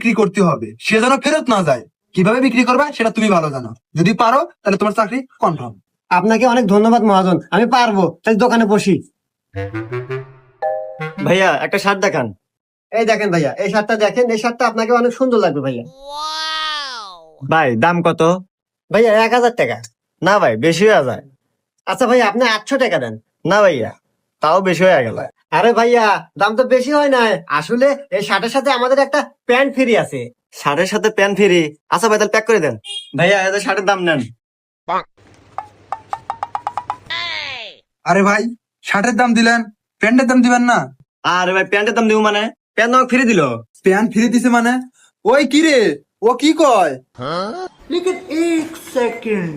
বিক্রি করতে হবে, সে যেন ফেরত না যায়। কিভাবে বিক্রি করবে সেটা তুমি ভালো জানো, যদি পারো তাহলে তোমার চাকরি কনফার্ম। আপনাকে অনেক ধন্যবাদ মহাজন, আমি পারবো, তাই দোকানে বসি। ভাইয়া একটা শার্ট দেখান। এই দেখেন ভাইয়া, এই শার্টটা দেখেন, এই শার্টটা আপনাকে অনেক সুন্দর লাগবে ভাইয়া। ভাই দাম কত? ভাইয়া 1000 টাকা। না ভাই বেশি হয়ে যায়। আচ্ছা ভাইয়া, আপনি 800 টাকা দেন। না ভাইয়া তাও বেশি হয়ে গেল। আরে ভাইয়া, দাম তো বেশি হয় না, আসলে এই শার্টের সাথে আমাদের একটা প্যান্ট ফ্রি আছে। শার্টের সাথে প্যান্ট ফ্রি? আচ্ছা ভাই তাহলে প্যাক করে দেন। ভাইয়া এদের শার্টের দাম নেন। আরে ভাই, শার্টের দাম দিলেন, প্যান্টের দাম দিবেন না? আরে ভাই প্যান্টের দাম দিব মানে? প্যান্ট আমাকে ফ্রি দিল। প্যান্ট ফিরে দিছে মানে? ওই কি রে, ও কি কয়? लेकिन 1 सेकंड